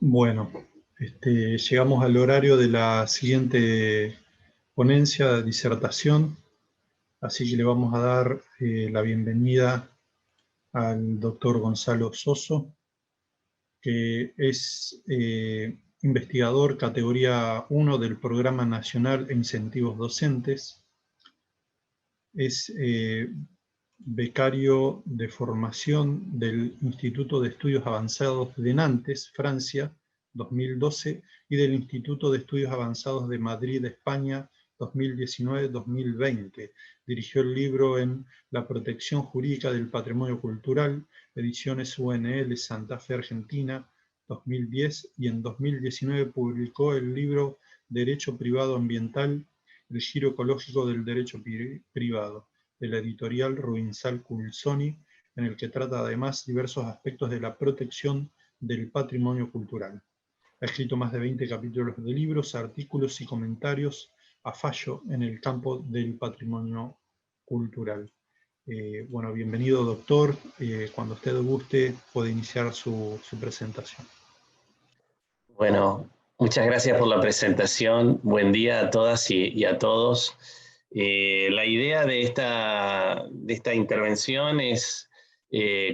Bueno, llegamos al horario de la siguiente ponencia, disertación, así que le vamos a dar la bienvenida al doctor Gonzalo Soso, que es investigador categoría 1 del Programa Nacional de Incentivos Docentes, es becario de formación del Instituto de Estudios Avanzados de Nantes, Francia, 2012, y del Instituto de Estudios Avanzados de Madrid, España, 2019-2020. Dirigió el libro en La protección jurídica del patrimonio cultural, ediciones UNL Santa Fe, Argentina, 2010, y en 2019 publicó el libro Derecho Privado Ambiental, el giro ecológico del derecho privado, de la editorial Rubinsal Culsoni, en el que trata además diversos aspectos de la protección del patrimonio cultural. Ha escrito más de 20 capítulos de libros, artículos y comentarios a fallo en el campo del patrimonio cultural. Bueno, bienvenido, doctor. Cuando usted guste, puede iniciar su presentación. Bueno, muchas gracias por la presentación. Buen día a todas y a todos. La idea de esta intervención es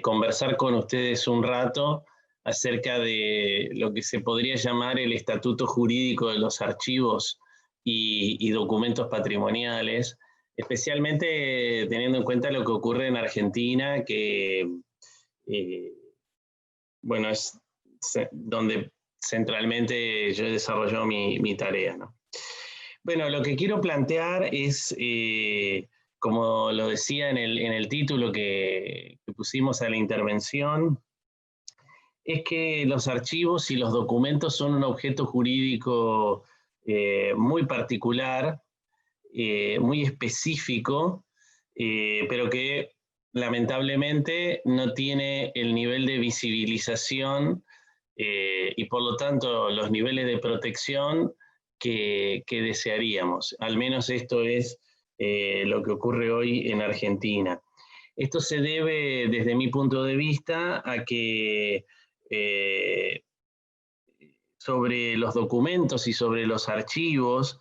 conversar con ustedes un rato acerca de lo que se podría llamar el estatuto jurídico de los archivos y documentos patrimoniales, especialmente teniendo en cuenta lo que ocurre en Argentina, que bueno, es donde centralmente yo he desarrollado mi tarea, ¿no? Bueno, lo que quiero plantear es, como lo decía en el título que pusimos a la intervención, es que los archivos y los documentos son un objeto jurídico muy particular, muy específico, pero que lamentablemente no tiene el nivel de visibilización y por lo tanto los niveles de protección que desearíamos. Al menos esto es lo que ocurre hoy en Argentina. Esto se debe, desde mi punto de vista, a que sobre los documentos y sobre los archivos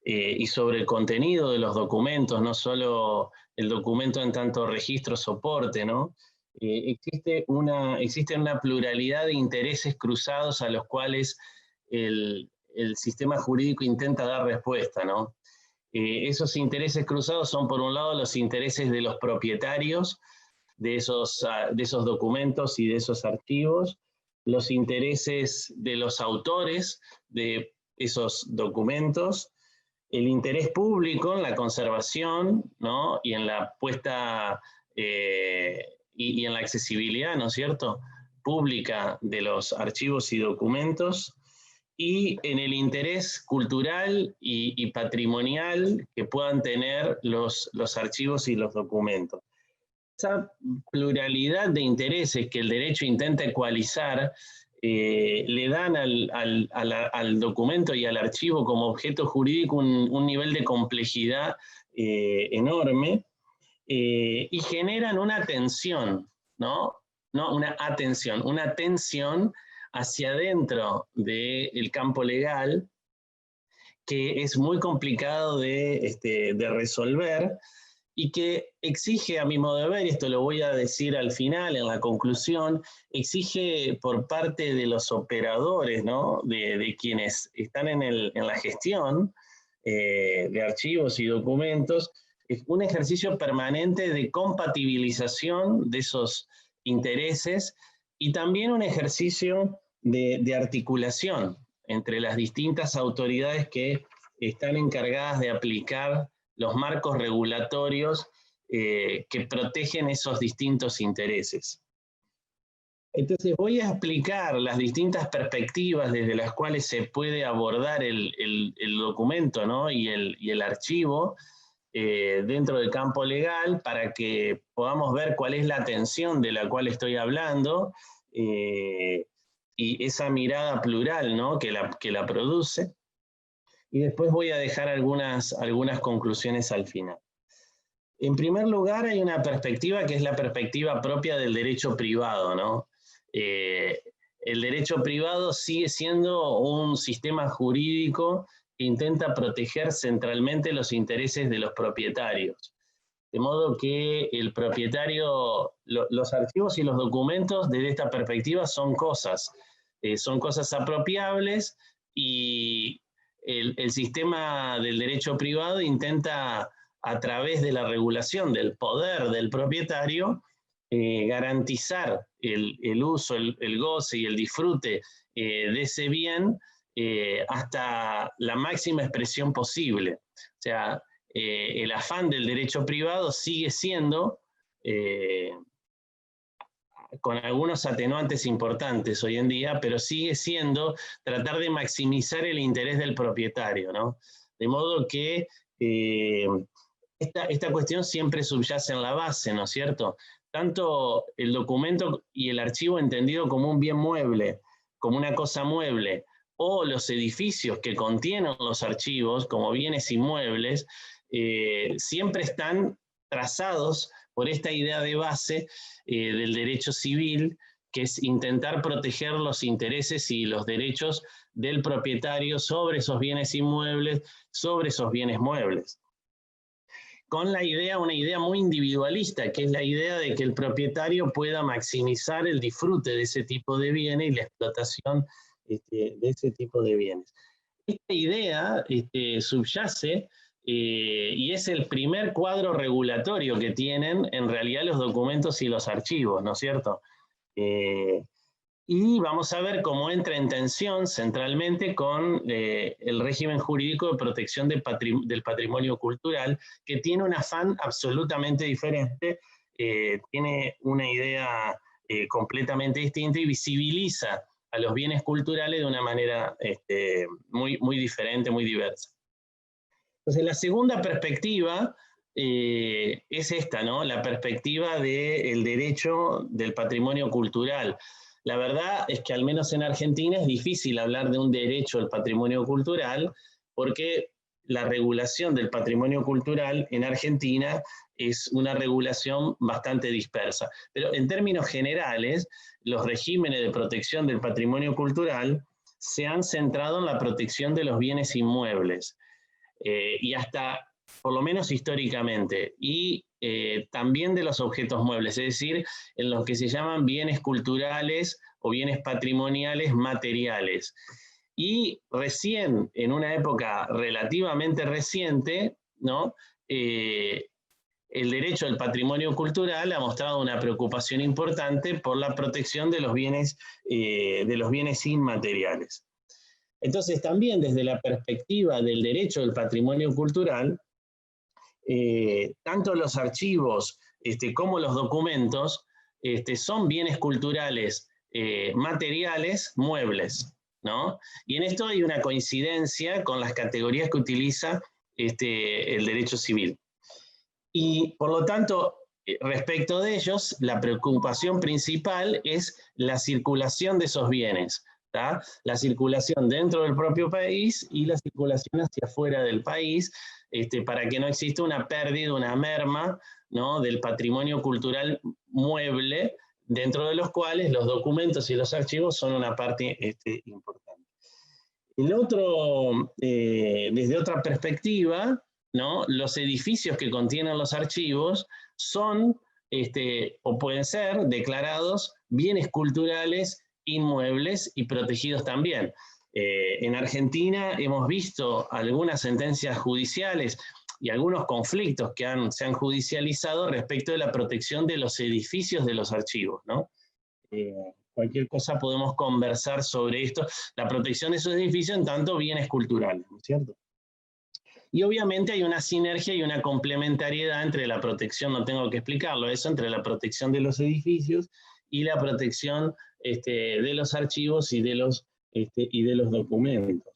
y sobre el contenido de los documentos, no solo el documento en tanto registro soporte, ¿no? Existe una pluralidad de intereses cruzados a los cuales el sistema jurídico intenta dar respuesta, ¿no? Esos intereses cruzados son, por un lado, los intereses de los propietarios de esos documentos y de esos archivos, los intereses de los autores de esos documentos, el interés público en la conservación, ¿no? Y en la puesta y en la accesibilidad, ¿no es cierto?, pública de los archivos y documentos, y en el interés cultural y patrimonial que puedan tener los archivos y los documentos. Esa pluralidad de intereses que el derecho intenta ecualizar le dan al documento y al archivo como objeto jurídico un nivel de complejidad enorme y generan una tensión, ¿no? No una atención, una tensión hacia adentro del campo legal que es muy complicado de resolver y que exige, a mi modo de ver, y esto lo voy a decir al final, en la conclusión, exige por parte de los operadores, ¿no?, de quienes están en la gestión de archivos y documentos, es un ejercicio permanente de compatibilización de esos intereses y también un ejercicio de articulación entre las distintas autoridades que están encargadas de aplicar los marcos regulatorios que protegen esos distintos intereses. Entonces voy a explicar las distintas perspectivas desde las cuales se puede abordar el documento, ¿no?, y el archivo dentro del campo legal para que podamos ver cuál es la tensión de la cual estoy hablando y esa mirada plural, ¿no?, que la produce. Y después voy a dejar algunas conclusiones al final. En primer lugar, hay una perspectiva que es la perspectiva propia del derecho privado, ¿no? el derecho privado sigue siendo un sistema jurídico que intenta proteger centralmente los intereses de los propietarios. De modo que el propietario, los archivos y los documentos desde esta perspectiva son cosas apropiables, y el sistema del derecho privado intenta, a través de la regulación del poder del propietario, garantizar el uso, el goce y el disfrute de ese bien hasta la máxima expresión posible. O sea, el afán del derecho privado sigue siendo, con algunos atenuantes importantes hoy en día, pero sigue siendo tratar de maximizar el interés del propietario, ¿no? De modo que esta cuestión siempre subyace en la base, ¿no es cierto? Tanto el documento y el archivo entendido como un bien mueble, como una cosa mueble, o los edificios que contienen los archivos como bienes inmuebles, siempre están trazados por esta idea de base del derecho civil, que es intentar proteger los intereses y los derechos del propietario sobre esos bienes inmuebles, sobre esos bienes muebles. Con una idea muy individualista, que es la idea de que el propietario pueda maximizar el disfrute de ese tipo de bienes y la explotación de ese tipo de bienes. Esta idea subyace y es el primer cuadro regulatorio que tienen en realidad los documentos y los archivos, ¿no es cierto? Y vamos a ver cómo entra en tensión centralmente con el régimen jurídico de protección del patrimonio cultural, que tiene un afán absolutamente diferente, tiene una idea completamente distinta y visibiliza a los bienes culturales de una manera muy diferente, muy diversa. Entonces, la segunda perspectiva es esta, ¿no? La perspectiva del derecho del patrimonio cultural. La verdad es que al menos en Argentina es difícil hablar de un derecho al patrimonio cultural, porque la regulación del patrimonio cultural en Argentina es una regulación bastante dispersa. Pero en términos generales, los regímenes de protección del patrimonio cultural se han centrado en la protección de los bienes inmuebles, y hasta, por lo menos históricamente, y también de los objetos muebles, es decir, en los que se llaman bienes culturales o bienes patrimoniales materiales. Y recién, en una época relativamente reciente, ¿no? El derecho al patrimonio cultural ha mostrado una preocupación importante por la protección de los bienes inmateriales. Entonces, también desde la perspectiva del derecho del patrimonio cultural, tanto los archivos como los documentos son bienes culturales materiales, muebles, ¿no? Y en esto hay una coincidencia con las categorías que utiliza el derecho civil. Y por lo tanto, respecto de ellos, la preocupación principal es la circulación de esos bienes, ¿tá? La circulación dentro del propio país y la circulación hacia afuera del país, para que no exista una pérdida, una merma, ¿no? Del patrimonio cultural mueble, dentro de los cuales los documentos y los archivos son una parte importante. El otro, desde otra perspectiva, ¿no? Los edificios que contienen los archivos son, o pueden ser, declarados bienes culturales inmuebles y protegidos también. En Argentina hemos visto algunas sentencias judiciales y algunos conflictos que se han judicializado respecto de la protección de los edificios de los archivos, ¿no? Cualquier cosa podemos conversar sobre esto, la protección de esos edificios en tanto bienes culturales, ¿no es cierto? Y obviamente hay una sinergia y una complementariedad entre la protección, no tengo que explicarlo eso, entre la protección de los edificios y la protección de los archivos y de los documentos.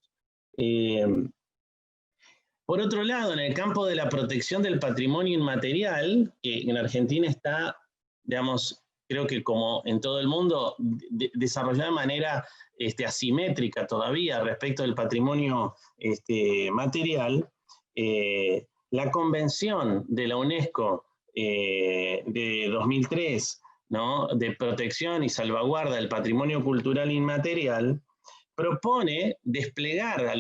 Por otro lado, en el campo de la protección del patrimonio inmaterial, que en Argentina está, digamos, creo que como en todo el mundo, desarrollada de manera asimétrica todavía respecto del patrimonio material, la Convención de la UNESCO de 2003, ¿no?, de protección y salvaguarda del patrimonio cultural inmaterial, propone desplegar,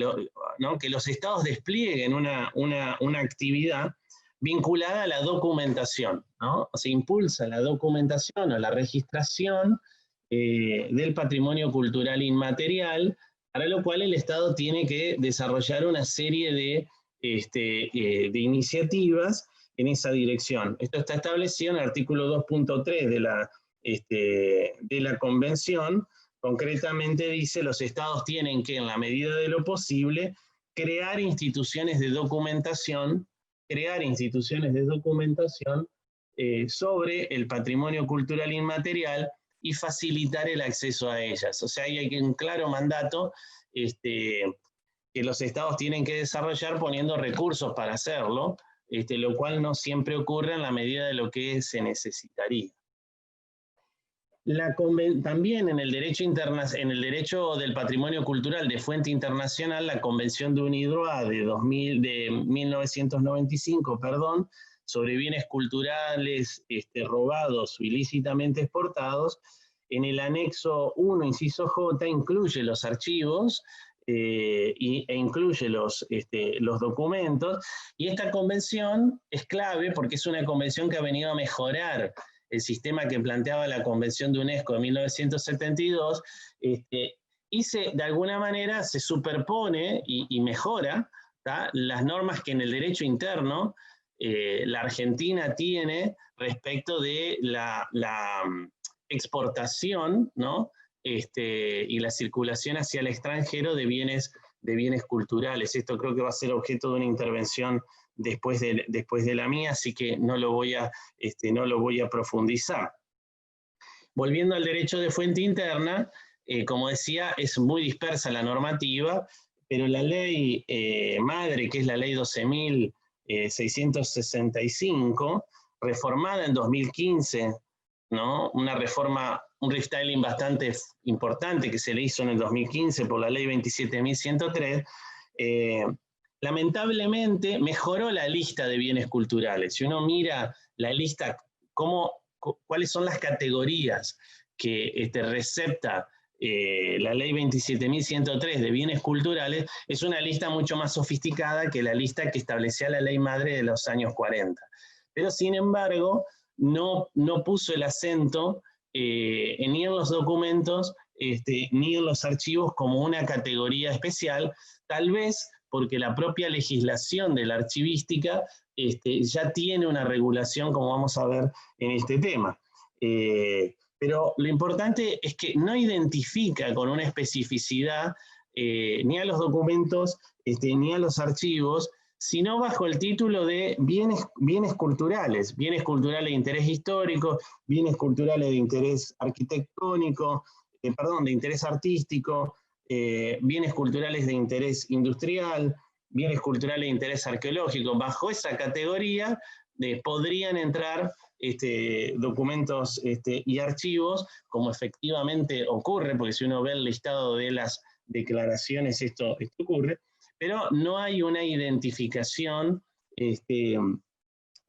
¿no?, que los estados desplieguen una actividad vinculada a la documentación, ¿no? O sea, impulsa la documentación o la registración del patrimonio cultural inmaterial, para lo cual el Estado tiene que desarrollar una serie de iniciativas en esa dirección. Esto está establecido en el artículo 2.3 de la Convención. Concretamente dice: los estados tienen que, en la medida de lo posible, crear instituciones de documentación sobre el patrimonio cultural inmaterial y facilitar el acceso a ellas. O sea, hay un claro mandato que los estados tienen que desarrollar poniendo recursos para hacerlo, lo cual no siempre ocurre en la medida de lo que se necesitaría. También en el derecho del patrimonio cultural de fuente internacional, la Convención de UNIDROIT de 1995, sobre bienes culturales robados o ilícitamente exportados, en el anexo 1, inciso J, incluye los archivos e incluye los documentos, y esta convención es clave porque es una convención que ha venido a mejorar el sistema que planteaba la Convención de UNESCO de 1972, y de alguna manera se superpone y mejora, ¿tá?, las normas que en el derecho interno la Argentina tiene respecto de la exportación, ¿no?, y la circulación hacia el extranjero de bienes culturales. Esto creo que va a ser objeto de una intervención después de la mía, así que no lo voy a profundizar. Volviendo al derecho de fuente interna, como decía, es muy dispersa la normativa, pero la ley madre, que es la ley 12.665, reformada en 2015, ¿no?, una reforma, un restyling bastante importante que se le hizo en el 2015 por la ley 27.103, lamentablemente mejoró la lista de bienes culturales. Si uno mira la lista, cuáles son las categorías que recepta la ley 27.103 de bienes culturales, es una lista mucho más sofisticada que la lista que establecía la ley madre de los años 40. Pero sin embargo, no puso el acento ni en los documentos ni en los archivos como una categoría especial, tal vez porque la propia legislación de la archivística ya tiene una regulación, como vamos a ver en este tema. Pero lo importante es que no identifica con una especificidad ni a los documentos ni a los archivos, sino bajo el título de bienes culturales de interés histórico, bienes culturales de interés arquitectónico, de interés artístico, bienes culturales de interés industrial, bienes culturales de interés arqueológico. Bajo esa categoría podrían entrar documentos y archivos, como efectivamente ocurre, porque si uno ve el listado de las declaraciones, esto ocurre, pero no hay una identificación de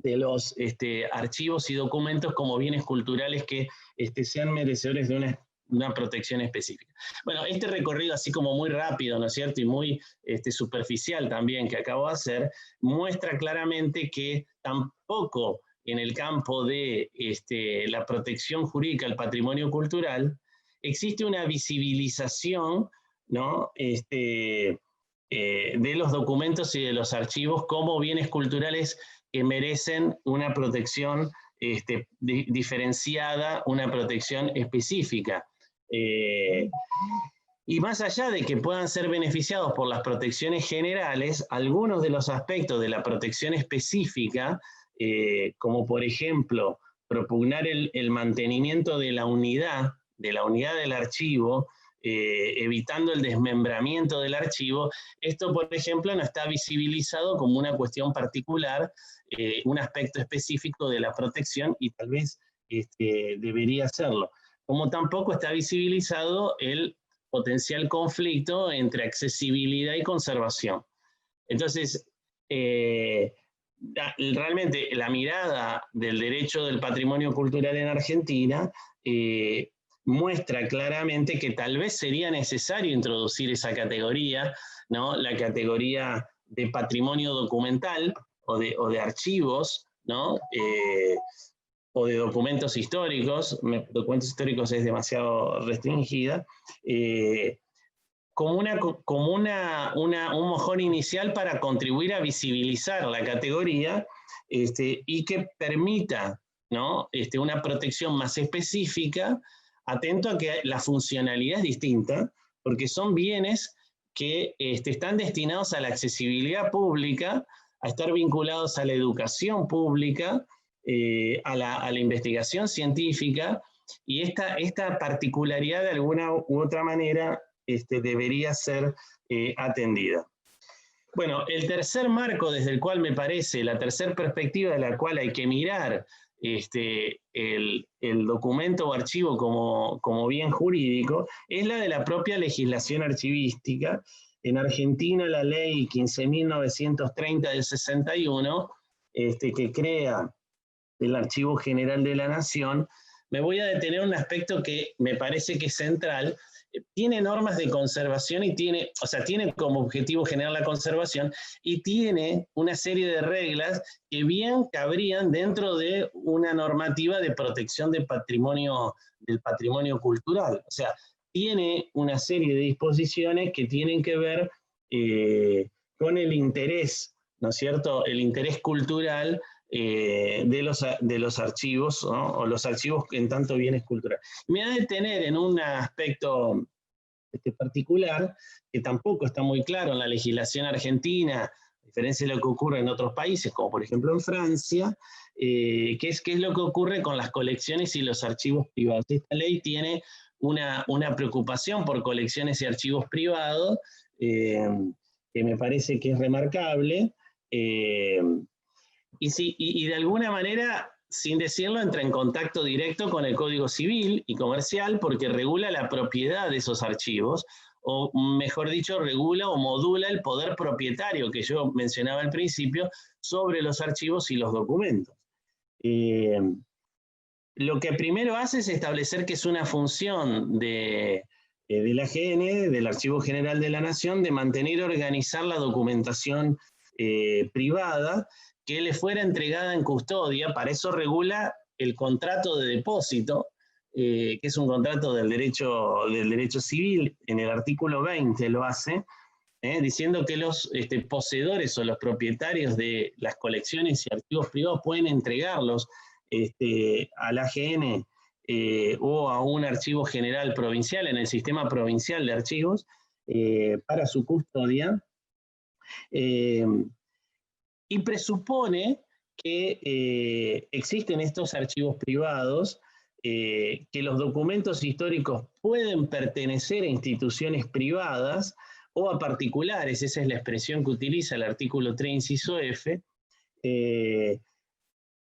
los archivos y documentos como bienes culturales que sean merecedores de una protección específica. Bueno, este recorrido así como muy rápido, ¿no es cierto?, y muy superficial también que acabo de hacer, muestra claramente que tampoco en el campo de la protección jurídica del patrimonio cultural existe una visibilización, ¿no?, de los documentos y de los archivos como bienes culturales que merecen una protección diferenciada, una protección específica. Y más allá de que puedan ser beneficiados por las protecciones generales, algunos de los aspectos de la protección específica, como por ejemplo propugnar el mantenimiento de la unidad del archivo, evitando el desmembramiento del archivo, esto por ejemplo no está visibilizado como una cuestión particular, un aspecto específico de la protección, y tal vez debería serlo. Como tampoco está visibilizado el potencial conflicto entre accesibilidad y conservación. Entonces, realmente la mirada del derecho del patrimonio cultural en Argentina muestra claramente que tal vez sería necesario introducir esa categoría, ¿no? La categoría de patrimonio documental o de archivos, ¿no? O de documentos históricos. Documentos históricos es demasiado restringida, como un mojón inicial para contribuir a visibilizar la categoría y que permita, ¿no? Una protección más específica, atento a que la funcionalidad es distinta, porque son bienes que están destinados a la accesibilidad pública, a estar vinculados a la educación pública, a la investigación científica, y esta particularidad de alguna u otra manera debería ser atendida. Bueno, el tercer marco desde el cual me parece, la tercera perspectiva de la cual hay que mirar el documento o archivo como bien jurídico, es la de la propia legislación archivística. En Argentina, la ley 15.930 del 61, que crea el Archivo General de la Nación, me voy a detener en un aspecto que me parece que es central. Tiene normas de conservación y tiene como objetivo generar la conservación, y tiene una serie de reglas que bien cabrían dentro de una normativa de protección del patrimonio cultural. O sea, tiene una serie de disposiciones que tienen que ver con el interés, ¿no es cierto?, el interés cultural de los archivos, ¿no? O los archivos en tanto bienes culturales. Me voy a detener en un aspecto particular que tampoco está muy claro en la legislación argentina, a diferencia de lo que ocurre en otros países, como por ejemplo en Francia, que es qué es lo que ocurre con las colecciones y los archivos privados. Esta ley tiene una preocupación por colecciones y archivos privados, que me parece que es remarcable, y de alguna manera, sin decirlo, entra en contacto directo con el Código Civil y Comercial, porque regula la propiedad de esos archivos, o mejor dicho, regula o modula el poder propietario que yo mencionaba al principio sobre los archivos y los documentos. Lo que primero hace es establecer que es una función de la AGN, del Archivo General de la Nación, de mantener y organizar la documentación privada que le fuera entregada en custodia. Para eso regula el contrato de depósito, que es un contrato del derecho civil. En el artículo 20 lo hace, diciendo que los poseedores o los propietarios de las colecciones y archivos privados pueden entregarlos al AGN o a un archivo general provincial en el sistema provincial de archivos para su custodia. Y presupone que existen estos archivos privados, que los documentos históricos pueden pertenecer a instituciones privadas o a particulares. Esa es la expresión que utiliza el artículo 3, inciso F.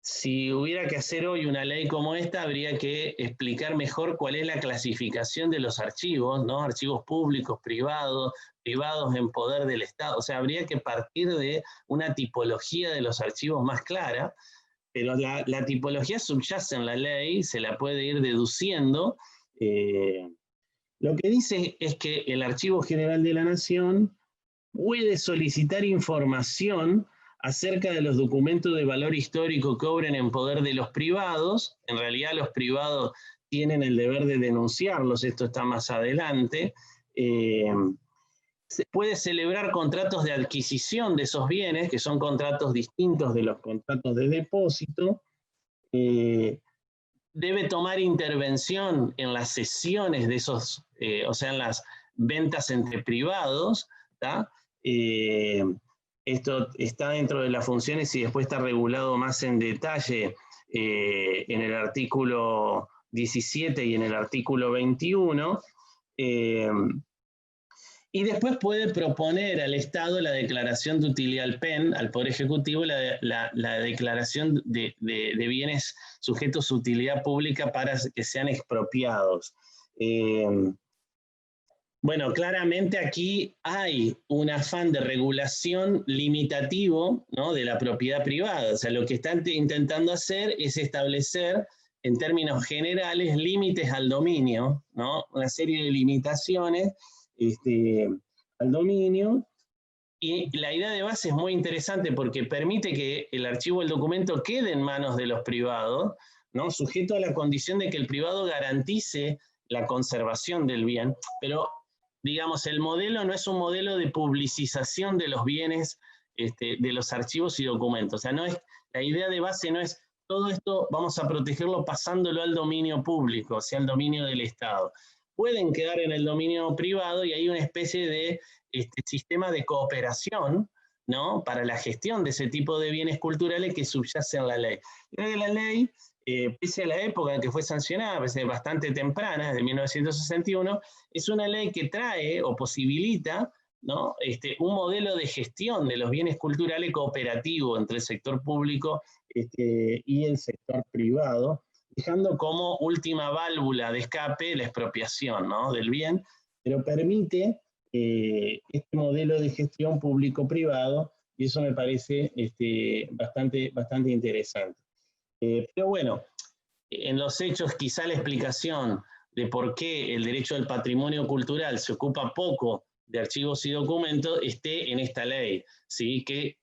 Si hubiera que hacer hoy una ley como esta, habría que explicar mejor cuál es la clasificación de los archivos, ¿no? Archivos públicos, privados en poder del Estado. O sea, habría que partir de una tipología de los archivos más clara, pero la tipología subyace en la ley, se la puede ir deduciendo. Lo que dice es que el Archivo General de la Nación puede solicitar información acerca de los documentos de valor histórico que obren en poder de los privados. En realidad los privados tienen el deber de denunciarlos, esto está más adelante. Se puede celebrar contratos de adquisición de esos bienes, que son contratos distintos de los contratos de depósito. Debe tomar intervención en las cesiones de esos, o sea, en las ventas entre privados, ¿tá? Esto está dentro de las funciones y después está regulado más en detalle en el artículo 17 y en el artículo 21. Y después puede proponer al Estado la declaración de utilidad al PEN, al Poder Ejecutivo, la declaración de bienes sujetos a utilidad pública para que sean expropiados. Bueno, claramente aquí hay un afán de regulación limitativo, ¿no?, de la propiedad privada. O sea, lo que están intentando hacer es establecer, en términos generales, límites al dominio, ¿no? Una serie de limitaciones al dominio. Y la idea de base es muy interesante porque permite que el archivo del documento quede en manos de los privados, ¿no?, sujeto a la condición de que el privado garantice la conservación del bien, pero digamos, el modelo no es un modelo de publicización de los bienes, de los archivos y documentos. O sea, no es, la idea de base no es todo esto vamos a protegerlo pasándolo al dominio público, o sea, al dominio del Estado. Pueden quedar en el dominio privado y hay una especie de sistema de cooperación, ¿no?, para la gestión de ese tipo de bienes culturales que subyace en la ley. Creo que la ley, pese a la época en que fue sancionada, pese a bastante temprana, desde 1961, es una ley que trae o posibilita, ¿no?, un modelo de gestión de los bienes culturales cooperativo entre el sector público y el sector privado, dejando como última válvula de escape la expropiación, ¿no?, del bien, pero permite este modelo de gestión público-privado, y eso me parece bastante interesante. Pero bueno, en los hechos quizá la explicación de por qué el derecho del patrimonio cultural se ocupa poco de archivos y documentos esté en esta ley, ¿sí?, que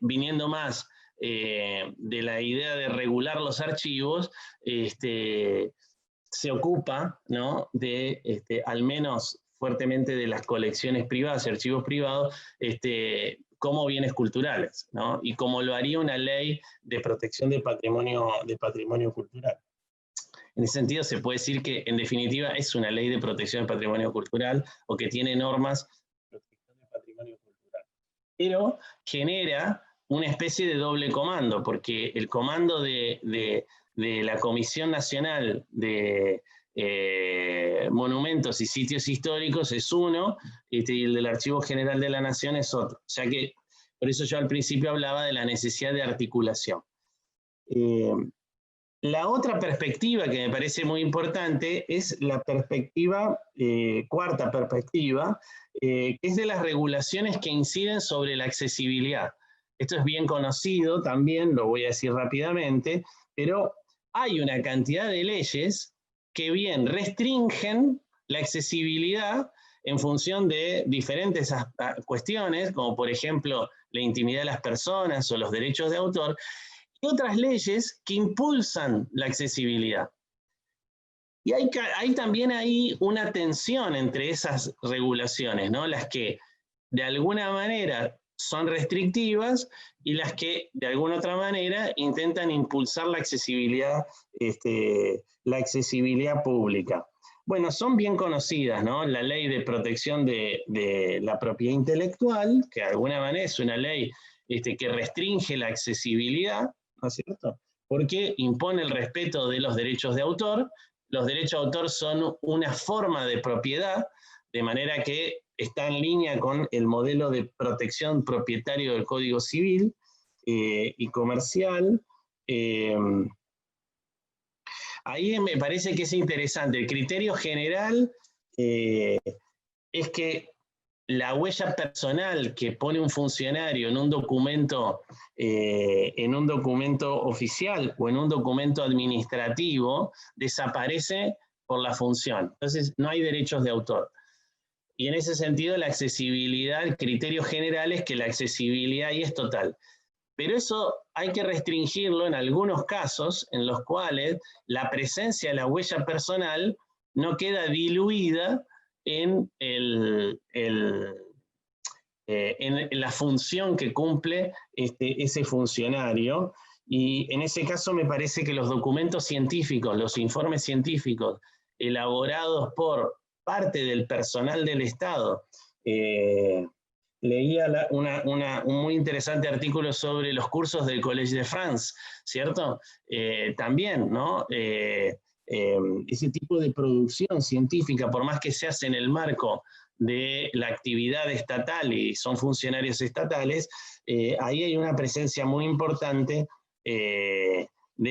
viniendo más de la idea de regular los archivos, se ocupa, ¿no?, de al menos fuertemente de las colecciones privadas y archivos privados como bienes culturales, ¿no?, y como lo haría una ley de protección de patrimonio cultural. En ese sentido se puede decir que en definitiva es una ley de protección del patrimonio cultural o que tiene normas de protección del patrimonio cultural. Pero genera una especie de doble comando, porque el comando de la Comisión Nacional de Monumentos y Sitios Históricos es uno, y el del Archivo General de la Nación es otro. O sea que, por eso yo al principio hablaba de la necesidad de articulación. La otra perspectiva que me parece muy importante es la perspectiva, cuarta perspectiva, que es de las regulaciones que inciden sobre la accesibilidad. Esto es bien conocido también, lo voy a decir rápidamente, pero hay una cantidad de leyes que bien restringen la accesibilidad en función de diferentes cuestiones, como por ejemplo la intimidad de las personas o los derechos de autor, y otras leyes que impulsan la accesibilidad. Y hay también ahí una tensión entre esas regulaciones, ¿no?, las que de alguna manera son restrictivas y las que de alguna otra manera intentan impulsar la accesibilidad pública. Bueno, son bien conocidas, ¿no? La ley de protección de la propiedad intelectual, que de alguna manera es una ley que restringe la accesibilidad, ¿no es cierto?, porque impone el respeto de los derechos de autor. Los derechos de autor son una forma de propiedad, de manera que está en línea con el modelo de protección propietario del Código Civil y comercial. Ahí me parece que es interesante. El criterio general es que la huella personal que pone un funcionario en un documento oficial o en un documento administrativo desaparece por la función. Entonces no hay derechos de autor. Y en ese sentido la accesibilidad, el criterio general es que la accesibilidad ahí es total. Pero eso hay que restringirlo en algunos casos en los cuales la presencia de la huella personal no queda diluida en la función que cumple ese funcionario. Y en ese caso me parece que los documentos científicos, los informes científicos elaborados por parte del personal del Estado, leía un muy interesante artículo sobre los cursos del Collège de France, ¿cierto? También, ¿no? Ese tipo de producción científica, por más que se hace en el marco de la actividad estatal y son funcionarios estatales, ahí hay una presencia muy importante de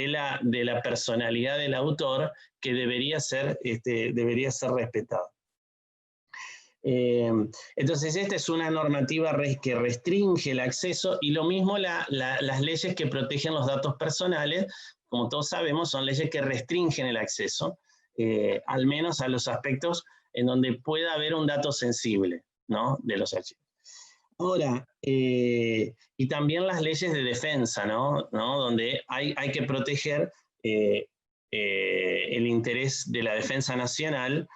la personalidad del autor que debería ser respetada. Entonces, esta es una normativa que restringe el acceso, y lo mismo las leyes que protegen los datos personales, como todos sabemos, son leyes que restringen el acceso, al menos a los aspectos en donde pueda haber un dato sensible, ¿no?, de los archivos. Ahora, y también las leyes de defensa, ¿no? Donde hay que proteger el interés de la defensa nacional,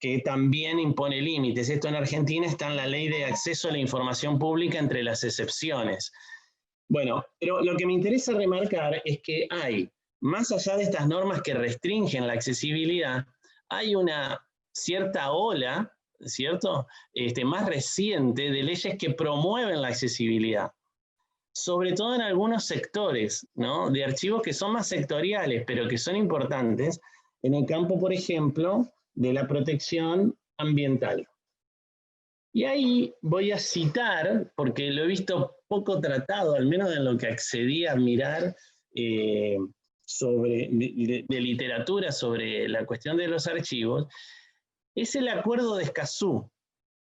que también impone límites. Esto en Argentina está en la Ley de Acceso a la Información Pública, entre las excepciones. Bueno, pero lo que me interesa remarcar es que hay, más allá de estas normas que restringen la accesibilidad, hay una cierta ola, ¿cierto?, más reciente, de leyes que promueven la accesibilidad, sobre todo en algunos sectores, ¿no?, de archivos que son más sectoriales, pero que son importantes, en el campo, por ejemplo, de la protección ambiental. Y ahí voy a citar, porque lo he visto poco tratado, al menos en lo que accedí a mirar de literatura sobre la cuestión de los archivos, es el Acuerdo de Escazú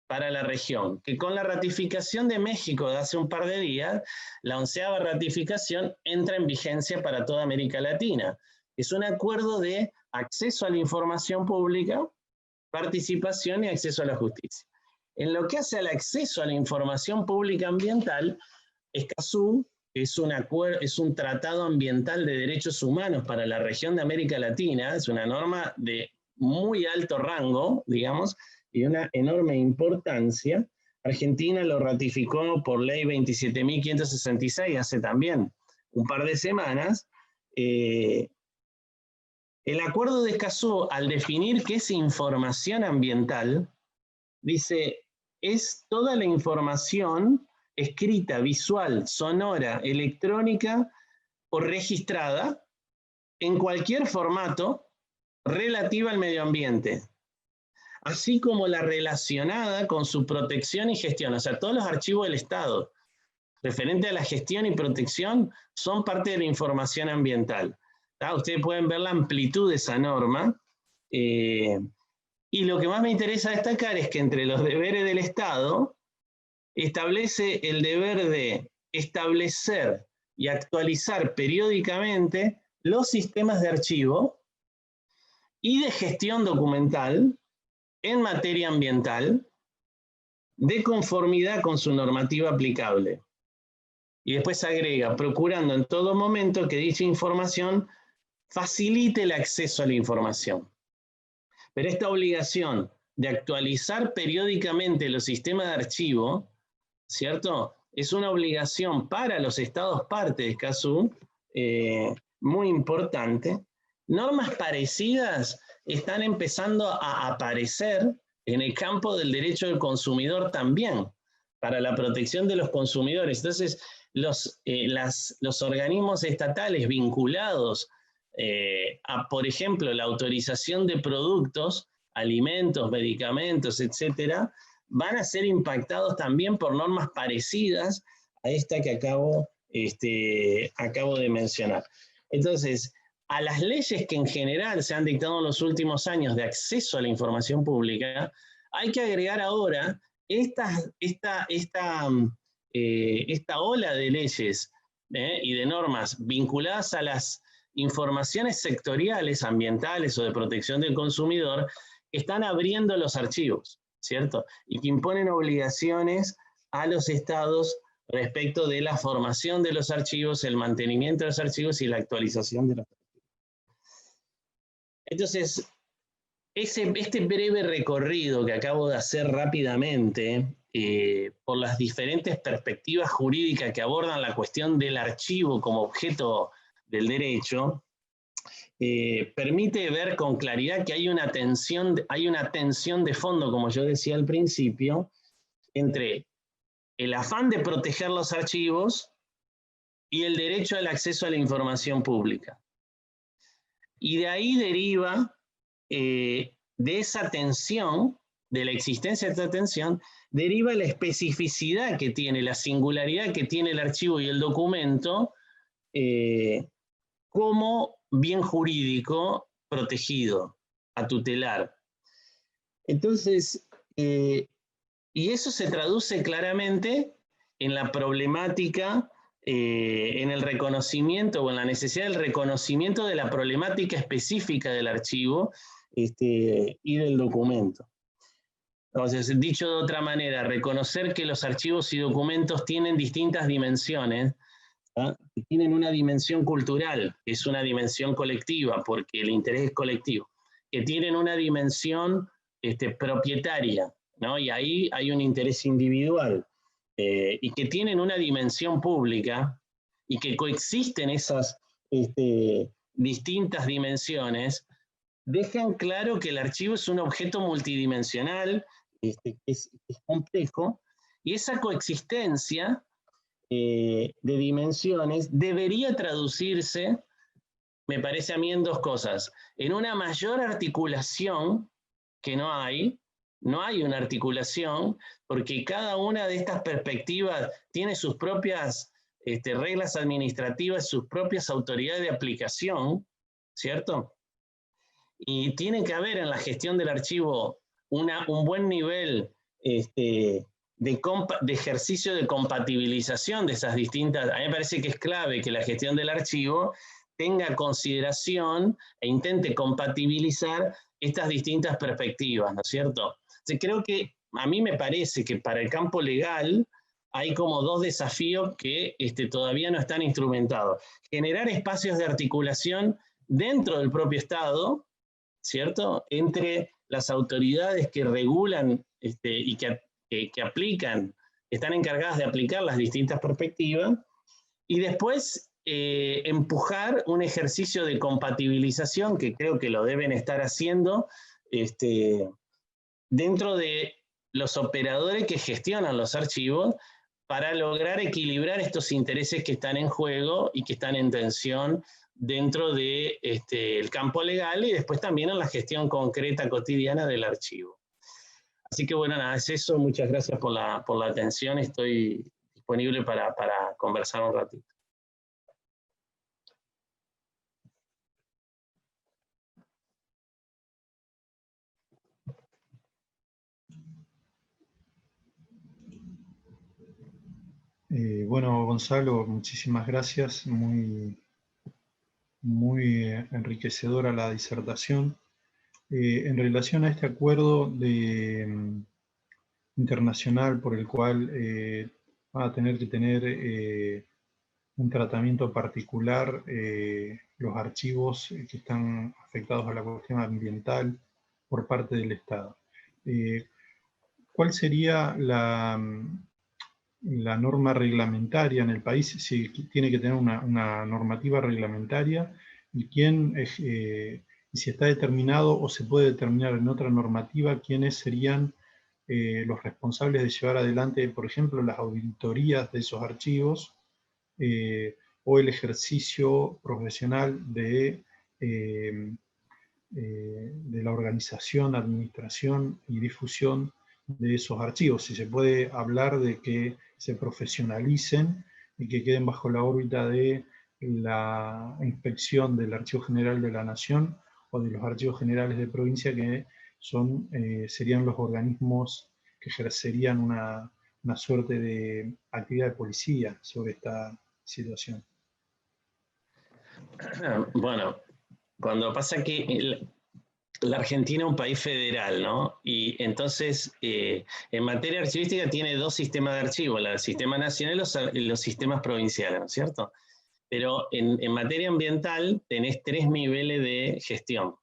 para la región, que con la ratificación de México de hace un par de días, la 11ª ratificación entra en vigencia para toda América Latina. Es un acuerdo de acceso a la información pública, participación y acceso a la justicia. En lo que hace al acceso a la información pública ambiental, Escazú es un tratado ambiental de derechos humanos para la región de América Latina, es una norma de muy alto rango, digamos, y una enorme importancia. Argentina lo ratificó por ley 27.566 hace también un par de semanas. El Acuerdo de Escazú, al definir qué es información ambiental, dice, es toda la información escrita, visual, sonora, electrónica o registrada en cualquier formato relativa al medio ambiente, así como la relacionada con su protección y gestión. O sea, todos los archivos del Estado referente a la gestión y protección son parte de la información ambiental. Ustedes pueden ver la amplitud de esa norma. Y lo que más me interesa destacar es que entre los deberes del Estado establece el deber de establecer y actualizar periódicamente los sistemas de archivo y de gestión documental en materia ambiental de conformidad con su normativa aplicable. Y después agrega, procurando en todo momento que dicha información facilite el acceso a la información. Pero esta obligación de actualizar periódicamente los sistemas de archivo, ¿cierto?, es una obligación para los estados parte de Escazú, muy importante. Normas parecidas están empezando a aparecer en el campo del derecho del consumidor también, para la protección de los consumidores. Entonces, los organismos estatales vinculados a, por ejemplo, la autorización de productos, alimentos, medicamentos, etcétera, van a ser impactados también por normas parecidas a esta que acabo de mencionar. Entonces, a las leyes que en general se han dictado en los últimos años de acceso a la información pública, hay que agregar ahora esta ola de leyes y de normas vinculadas a las informaciones sectoriales, ambientales o de protección del consumidor, que están abriendo los archivos, ¿cierto? Y que imponen obligaciones a los estados respecto de la formación de los archivos, el mantenimiento de los archivos y la actualización de los archivos. Entonces, este breve recorrido que acabo de hacer rápidamente por las diferentes perspectivas jurídicas que abordan la cuestión del archivo como objeto del derecho, permite ver con claridad que hay una tensión de fondo, como yo decía al principio, entre el afán de proteger los archivos y el derecho al acceso a la información pública. Y de ahí deriva, de esa tensión, de la existencia de esta tensión, deriva la especificidad que tiene, la singularidad que tiene el archivo y el documento como bien jurídico protegido, a tutelar. Entonces, y eso se traduce claramente en la problemática, en el reconocimiento o en la necesidad del reconocimiento de la problemática específica del archivo y del documento. Entonces, dicho de otra manera, reconocer que los archivos y documentos tienen distintas dimensiones, ¿ah? Tienen una dimensión cultural, que es una dimensión colectiva, porque el interés es colectivo, que tienen una dimensión propietaria, ¿no? Y ahí hay un interés individual, y que tienen una dimensión pública, y que coexisten esas distintas dimensiones, dejan claro que el archivo es un objeto multidimensional, que es complejo, y esa coexistencia de dimensiones debería traducirse, me parece a mí, en dos cosas: en una mayor articulación, que no hay una articulación, porque cada una de estas perspectivas tiene sus propias reglas administrativas, sus propias autoridades de aplicación, ¿cierto? Y tiene que haber en la gestión del archivo un buen nivel de ejercicio de compatibilización de esas distintas. A mí me parece que es clave que la gestión del archivo tenga consideración e intente compatibilizar estas distintas perspectivas, ¿no es cierto? Entonces, creo que a mí me parece que para el campo legal hay como dos desafíos que todavía no están instrumentados. Generar espacios de articulación dentro del propio Estado, ¿cierto? Entre las autoridades que regulan y que aplican, están encargadas de aplicar las distintas perspectivas, y después empujar un ejercicio de compatibilización, que creo que lo deben estar haciendo dentro de los operadores que gestionan los archivos, para lograr equilibrar estos intereses que están en juego y que están en tensión dentro del campo legal, y después también en la gestión concreta cotidiana del archivo. Así que bueno, nada, es eso. Muchas gracias por la atención. Estoy disponible para conversar un ratito. Bueno, Gonzalo, muchísimas gracias. Muy enriquecedora la disertación. En relación a este acuerdo internacional por el cual va a tener que tener un tratamiento particular los archivos que están afectados a la cuestión ambiental por parte del Estado. ¿Cuál sería la norma reglamentaria en el país? Si tiene que tener una normativa reglamentaria, y si está determinado o se puede determinar en otra normativa quiénes serían los responsables de llevar adelante, por ejemplo, las auditorías de esos archivos, o el ejercicio profesional de la organización, administración y difusión de esos archivos. Si se puede hablar de que se profesionalicen y que queden bajo la órbita de la inspección del Archivo General de la Nación o de los Archivos Generales de Provincia, que serían los organismos que ejercerían una suerte de actividad de policía sobre esta situación. Bueno, cuando pasa que la Argentina es un país federal, ¿no? Y entonces, en materia archivística tiene dos sistemas de archivo: el sistema nacional y los sistemas provinciales, ¿no es cierto? Pero en materia ambiental tenés tres niveles de gestión: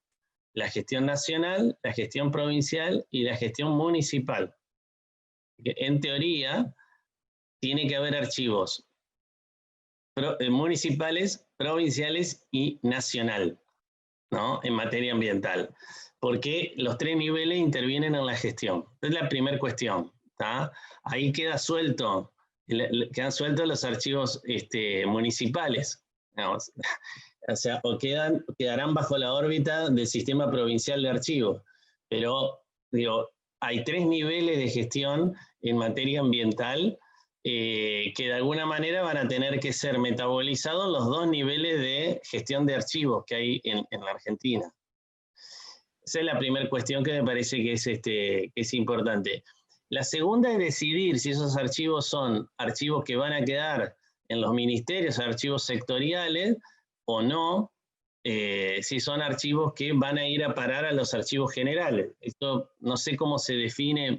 la gestión nacional, la gestión provincial y la gestión municipal. En teoría, tiene que haber archivos municipales, provinciales y nacional, ¿no? En materia ambiental, porque los tres niveles intervienen en la gestión. Es la primera cuestión, ¿tá? Ahí quedan sueltos los archivos municipales, digamos. O sea, quedarán bajo la órbita del sistema provincial de archivos. Pero, digo, hay tres niveles de gestión en materia ambiental que de alguna manera van a tener que ser metabolizados en los dos niveles de gestión de archivos que hay en la Argentina. Esa es la primera cuestión que me parece que es importante. La segunda es decidir si esos archivos son archivos que van a quedar en los ministerios, archivos sectoriales, o no, si son archivos que van a ir a parar a los archivos generales. Esto no sé cómo se define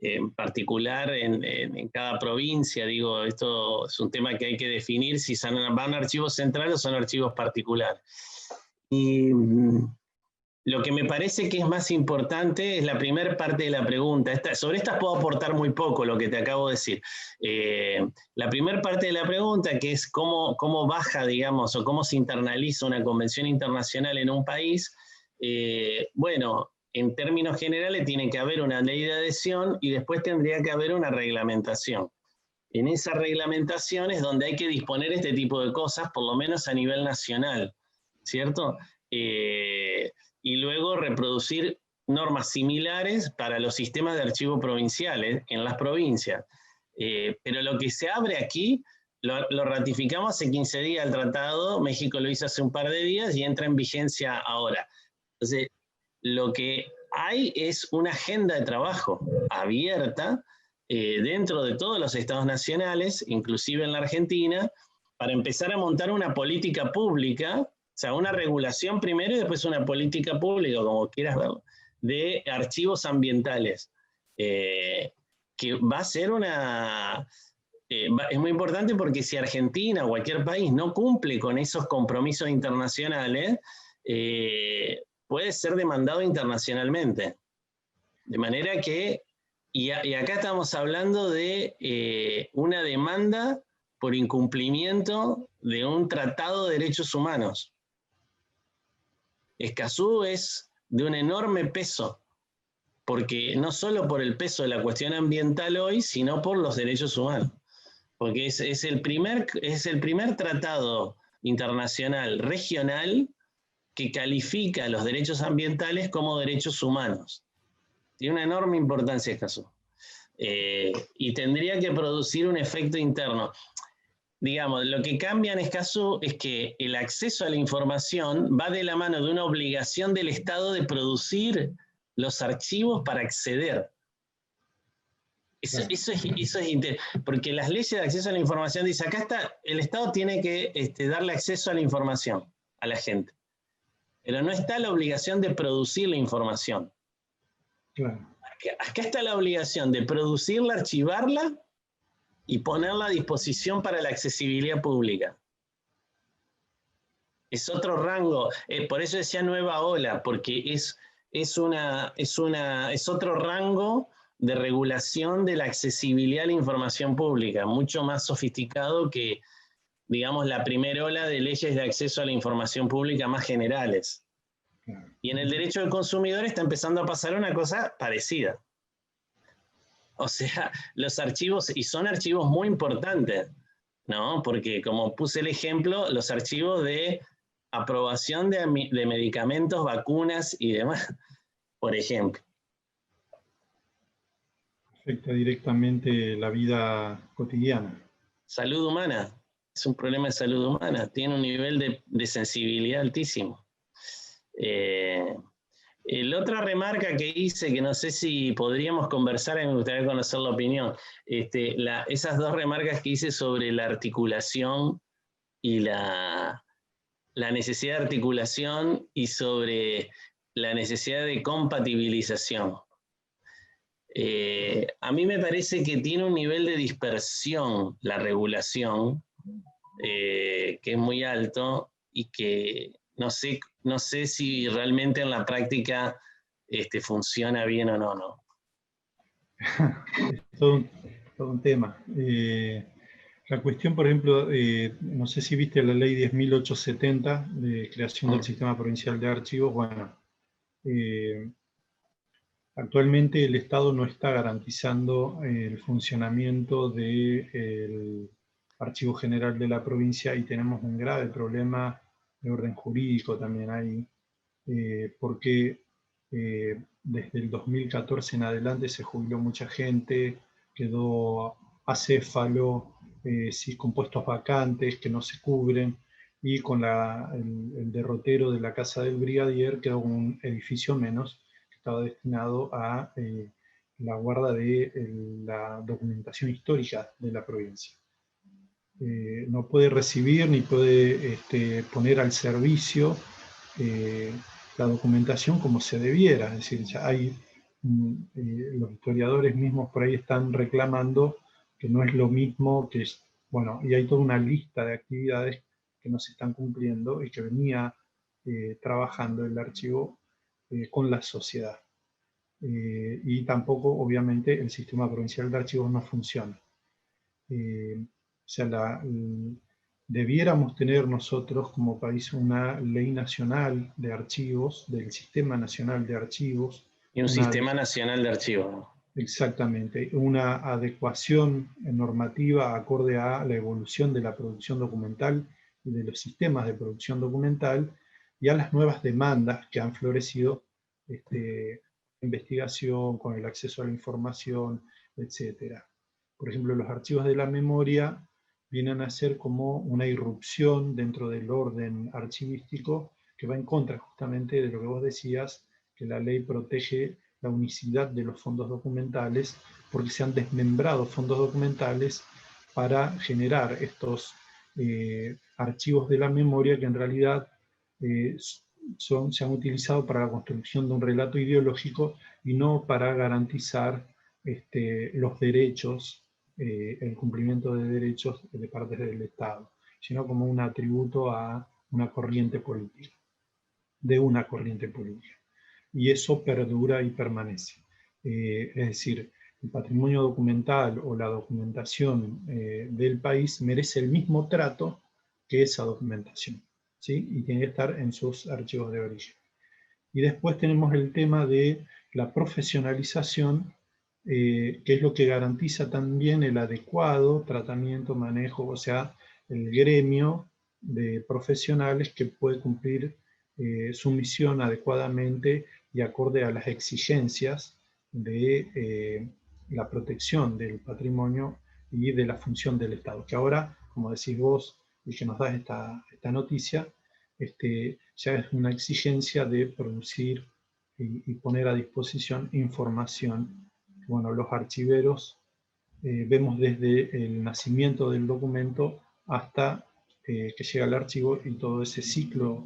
en particular en cada provincia, digo, esto es un tema que hay que definir si van a archivos centrales o son archivos particulares. Y lo que me parece que es más importante es la primera parte de la pregunta. Sobre estas puedo aportar muy poco, lo que te acabo de decir. La primera parte de la pregunta, que es cómo baja, digamos, o cómo se internaliza una convención internacional en un país, bueno, en términos generales tiene que haber una ley de adhesión y después tendría que haber una reglamentación. En esa reglamentación es donde hay que disponer este tipo de cosas, por lo menos a nivel nacional, ¿cierto? Y luego reproducir normas similares para los sistemas de archivo provinciales en las provincias. Pero lo que se abre aquí, lo ratificamos hace 15 días el tratado, México lo hizo hace un par de días y entra en vigencia ahora. Entonces, lo que hay es una agenda de trabajo abierta dentro de todos los estados nacionales, inclusive en la Argentina, para empezar a montar una política pública, o sea, una regulación primero y después una política pública, como quieras verlo, de archivos ambientales, que va a ser es muy importante porque si Argentina o cualquier país no cumple con esos compromisos internacionales, puede ser demandado internacionalmente. De manera que, y acá estamos hablando de una demanda por incumplimiento de un tratado de derechos humanos. Escazú es de un enorme peso, porque no solo por el peso de la cuestión ambiental hoy, sino por los derechos humanos. Porque es el primer tratado internacional regional que califica los derechos ambientales como derechos humanos. Tiene una enorme importancia Escazú. Y tendría que producir un efecto interno. Digamos, lo que cambia en Escazú es que el acceso a la información va de la mano de una obligación del Estado de producir los archivos para acceder. Eso es porque las leyes de acceso a la información dicen, acá está, el Estado tiene que darle acceso a la información a la gente. Pero no está la obligación de producir la información. Claro. Acá está la obligación de producirla, archivarla y ponerla a disposición para la accesibilidad pública. Es otro rango, por eso decía nueva ola, porque es otro rango de regulación de la accesibilidad a la información pública, mucho más sofisticado que, digamos, la primera ola de leyes de acceso a la información pública más generales. Y en el derecho del consumidor está empezando a pasar una cosa parecida. O sea, los archivos, y son archivos muy importantes, ¿no? Porque como puse el ejemplo, los archivos de aprobación de medicamentos, vacunas y demás, por ejemplo. Afecta directamente la vida cotidiana. Salud humana, es un problema de salud humana, tiene un nivel de sensibilidad altísimo. La otra remarca que hice, que no sé si podríamos conversar, y me gustaría conocer la opinión, esas dos remarcas que hice sobre la articulación y la necesidad de articulación y sobre la necesidad de compatibilización. A mí me parece que tiene un nivel de dispersión la regulación, que es muy alto y que no sé si realmente en la práctica funciona bien o no. Es todo un tema. La cuestión, por ejemplo, no sé si viste la ley 10.870 de creación del Sistema Provincial de Archivos. Bueno, actualmente el Estado no está garantizando el funcionamiento del Archivo General de la provincia y tenemos un grave problema de orden jurídico también ahí, porque desde el 2014 en adelante se jubiló mucha gente, quedó acéfalo, con puestos vacantes que no se cubren. y con el derrotero de la Casa del Brigadier quedó un edificio menos que estaba destinado a la guarda de la documentación histórica de la provincia. No puede recibir ni puede poner al servicio la documentación como se debiera. Es decir, ya hay los historiadores mismos por ahí están reclamando que no es lo mismo que es, bueno, y hay toda una lista de actividades que no se están cumpliendo y que venía trabajando el archivo con la sociedad. Y tampoco, obviamente, el sistema provincial de archivos no funciona. O sea, debiéramos tener nosotros como país una ley nacional de archivos, del Sistema Nacional de Archivos. Y un Sistema Nacional de Archivos, ¿no? Exactamente, una adecuación normativa acorde a la evolución de la producción documental y de los sistemas de producción documental y a las nuevas demandas que han florecido, investigación, con el acceso a la información, etc. Por ejemplo, los archivos de la memoria vienen a ser como una irrupción dentro del orden archivístico que va en contra justamente de lo que vos decías, que la ley protege la unicidad de los fondos documentales, porque se han desmembrado fondos documentales para generar estos archivos de la memoria que en realidad se han utilizado para la construcción de un relato ideológico y no para garantizar los derechos, el cumplimiento de derechos de parte del Estado, sino como un atributo a una corriente política, de una corriente política. Y eso perdura y permanece. Es decir, el patrimonio documental o la documentación del país merece el mismo trato que esa documentación, ¿sí? Y tiene que estar en sus archivos de origen. Y después tenemos el tema de la profesionalización, que es lo que garantiza también el adecuado tratamiento, manejo, o sea, el gremio de profesionales que puede cumplir su misión adecuadamente y acorde a las exigencias de la protección del patrimonio y de la función del Estado. Que ahora, como decís vos, y que nos das esta noticia, ya es una exigencia de producir y poner a disposición información. Bueno, los archiveros vemos desde el nacimiento del documento hasta que llega al archivo y todo ese ciclo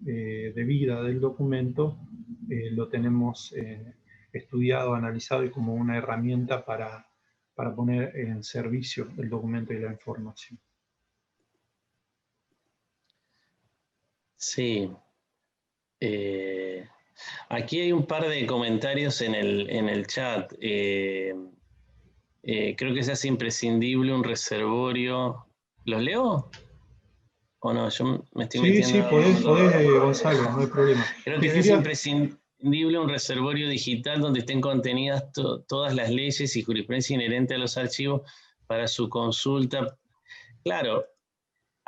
de vida del documento lo tenemos estudiado, analizado y como una herramienta para poner en servicio el documento y la información. Sí. Aquí hay un par de comentarios en el chat. Creo que se hace imprescindible un reservorio. ¿Los leo? ¿O no? Yo me estoy metiendo... Sí, podés, Gonzalo, no hay problema. Creo que es imprescindible un reservorio digital donde estén contenidas todas las leyes y jurisprudencia inherente a los archivos para su consulta. Claro,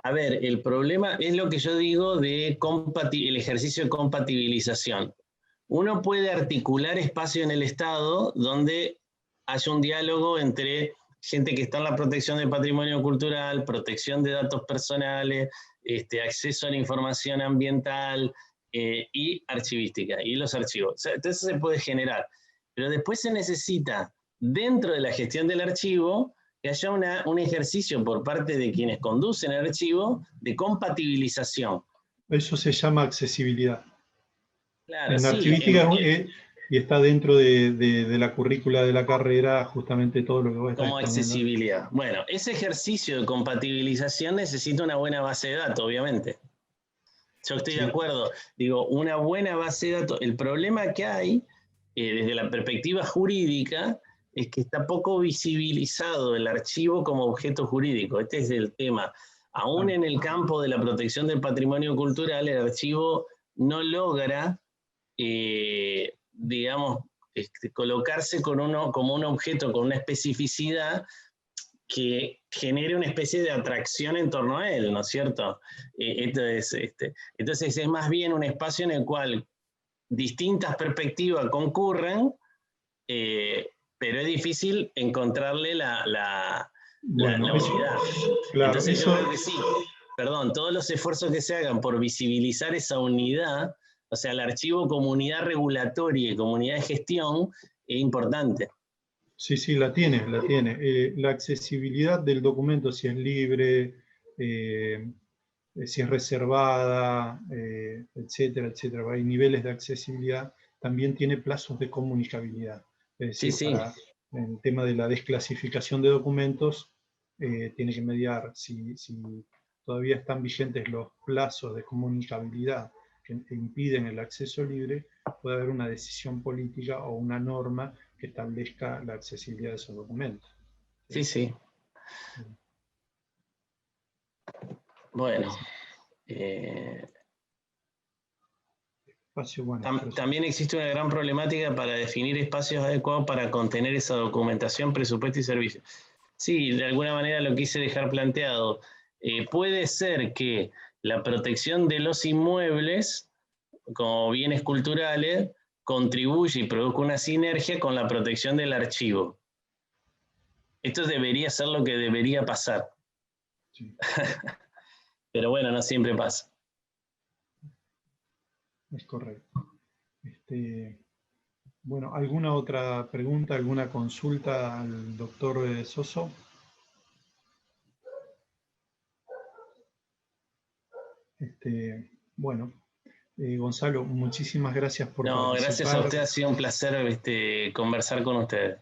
a ver, el problema es lo que yo digo de el ejercicio de compatibilización. Uno puede articular espacio en el Estado donde haya un diálogo entre gente que está en la protección del patrimonio cultural, protección de datos personales, acceso a la información ambiental y archivística, y los archivos. O sea, entonces se puede generar. Pero después se necesita, dentro de la gestión del archivo, que haya un ejercicio por parte de quienes conducen el archivo de compatibilización. Eso se llama accesibilidad. Claro, en sí, archivística y está dentro de la currícula de la carrera justamente todo lo que vos estás como accesibilidad. Bueno, ese ejercicio de compatibilización necesita una buena base de datos, obviamente. Yo estoy de acuerdo. Digo, una buena base de datos. El problema que hay, desde la perspectiva jurídica, es que está poco visibilizado el archivo como objeto jurídico. Este es el tema. Aún en el campo de la protección del patrimonio cultural, el archivo no logra, digamos, colocarse como un objeto con una especificidad que genere una especie de atracción en torno a él, ¿no es cierto? Entonces es más bien un espacio en el cual distintas perspectivas concurren, pero es difícil encontrarle la unidad. Claro, entonces yo creo que sí, perdón, todos los esfuerzos que se hagan por visibilizar esa unidad, o sea, el archivo como unidad regulatoria y como unidad de gestión, es importante. Sí, sí, la tiene, la tiene. La accesibilidad del documento, si es libre, si es reservada, etcétera, etcétera. Hay niveles de accesibilidad, también tiene plazos de comunicabilidad. Es decir, Sí, sí. para el tema de la desclasificación de documentos, tiene que mediar si todavía están vigentes los plazos de comunicabilidad que impiden el acceso libre, puede haber una decisión política o una norma que establezca la accesibilidad de esos documentos. Sí, sí. Bueno. También existe una gran problemática para definir espacios adecuados para contener esa documentación, presupuesto y servicios. Sí, de alguna manera lo quise dejar planteado. Puede ser que la protección de los inmuebles como bienes culturales contribuye y produzca una sinergia con la protección del archivo. Esto debería ser lo que debería pasar. Sí. Pero bueno, no siempre pasa. Es correcto. Bueno, ¿alguna otra pregunta, alguna consulta al doctor Soso? Bueno, Gonzalo, muchísimas gracias por participar. Gracias a usted, ha sido un placer conversar con ustedes.